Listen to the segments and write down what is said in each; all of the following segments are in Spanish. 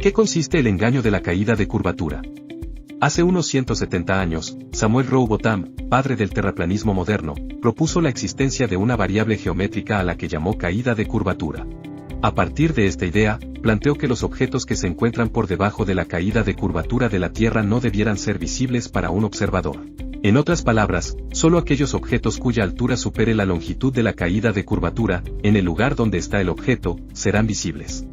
qué consiste el engaño de la caída de curvatura? Hace unos 170 años, Samuel Rowbotham, padre del terraplanismo moderno, propuso la existencia de una variable geométrica a la que llamó caída de curvatura. A partir de esta idea, planteó que los objetos que se encuentran por debajo de la caída de curvatura de la Tierra no debieran ser visibles para un observador. En otras palabras, solo aquellos objetos cuya altura supere la longitud de la caída de curvatura, en el lugar donde está el objeto, serán visibles.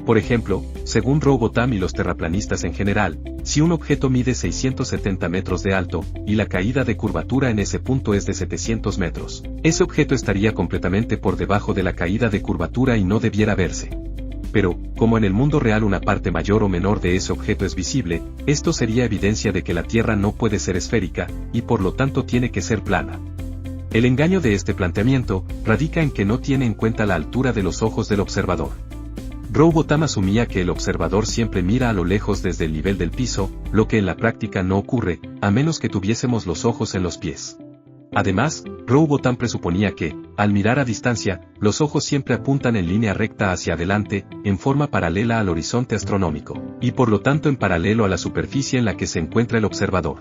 Por ejemplo, según Rowbotham y los terraplanistas en general, si un objeto mide 670 metros de alto, y la caída de curvatura en ese punto es de 700 metros, ese objeto estaría completamente por debajo de la caída de curvatura y no debiera verse. Pero, como en el mundo real una parte mayor o menor de ese objeto es visible, esto sería evidencia de que la Tierra no puede ser esférica, y por lo tanto tiene que ser plana. El engaño de este planteamiento radica en que no tiene en cuenta la altura de los ojos del observador. Rowbotham asumía que el observador siempre mira a lo lejos desde el nivel del piso, lo que en la práctica no ocurre, a menos que tuviésemos los ojos en los pies. Además, Rowbotham presuponía que, al mirar a distancia, los ojos siempre apuntan en línea recta hacia adelante, en forma paralela al horizonte astronómico, y por lo tanto en paralelo a la superficie en la que se encuentra el observador.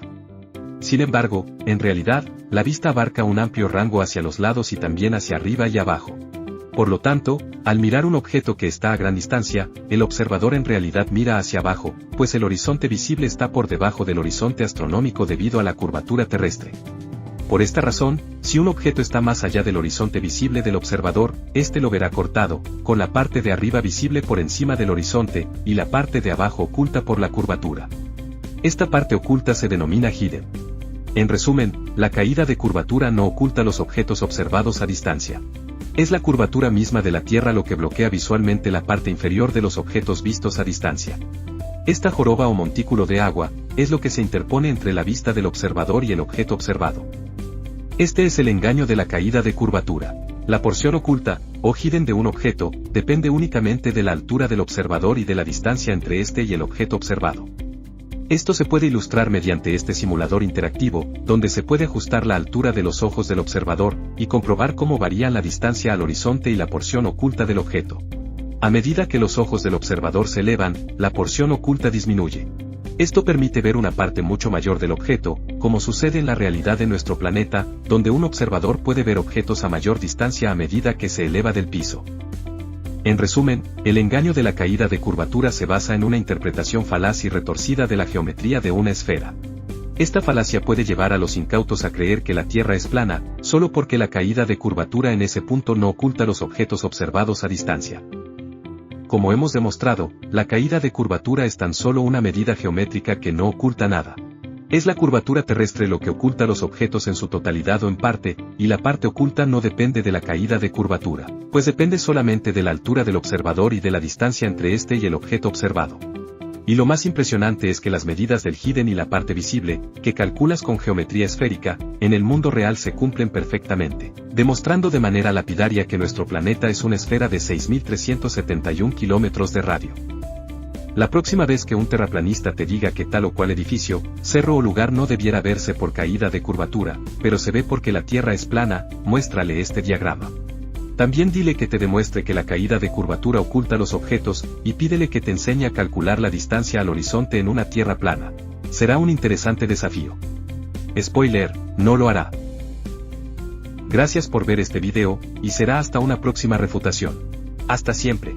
Sin embargo, en realidad, la vista abarca un amplio rango hacia los lados y también hacia arriba y abajo. Por lo tanto, al mirar un objeto que está a gran distancia, el observador en realidad mira hacia abajo, pues el horizonte visible está por debajo del horizonte astronómico debido a la curvatura terrestre. Por esta razón, si un objeto está más allá del horizonte visible del observador, éste lo verá cortado, con la parte de arriba visible por encima del horizonte, y la parte de abajo oculta por la curvatura. Esta parte oculta se denomina hidden. En resumen, la caída de curvatura no oculta los objetos observados a distancia. Es la curvatura misma de la Tierra lo que bloquea visualmente la parte inferior de los objetos vistos a distancia. Esta joroba o montículo de agua, es lo que se interpone entre la vista del observador y el objeto observado. Este es el engaño de la caída de curvatura. La porción oculta, o hidden de un objeto, depende únicamente de la altura del observador y de la distancia entre este y el objeto observado. Esto se puede ilustrar mediante este simulador interactivo, donde se puede ajustar la altura de los ojos del observador, y comprobar cómo varían la distancia al horizonte y la porción oculta del objeto. A medida que los ojos del observador se elevan, la porción oculta disminuye. Esto permite ver una parte mucho mayor del objeto, como sucede en la realidad de nuestro planeta, donde un observador puede ver objetos a mayor distancia a medida que se eleva del piso. En resumen, el engaño de la caída de curvatura se basa en una interpretación falaz y retorcida de la geometría de una esfera. Esta falacia puede llevar a los incautos a creer que la Tierra es plana, solo porque la caída de curvatura en ese punto no oculta los objetos observados a distancia. Como hemos demostrado, la caída de curvatura es tan solo una medida geométrica que no oculta nada. Es la curvatura terrestre lo que oculta los objetos en su totalidad o en parte, y la parte oculta no depende de la caída de curvatura, pues depende solamente de la altura del observador y de la distancia entre este y el objeto observado. Y lo más impresionante es que las medidas del hidden y la parte visible, que calculas con geometría esférica, en el mundo real se cumplen perfectamente, demostrando de manera lapidaria que nuestro planeta es una esfera de 6.371 kilómetros de radio. La próxima vez que un terraplanista te diga que tal o cual edificio, cerro o lugar no debiera verse por caída de curvatura, pero se ve porque la Tierra es plana, muéstrale este diagrama. También dile que te demuestre que la caída de curvatura oculta los objetos, y pídele que te enseñe a calcular la distancia al horizonte en una Tierra plana. Será un interesante desafío. Spoiler, no lo hará. Gracias por ver este video, y será hasta una próxima refutación. Hasta siempre.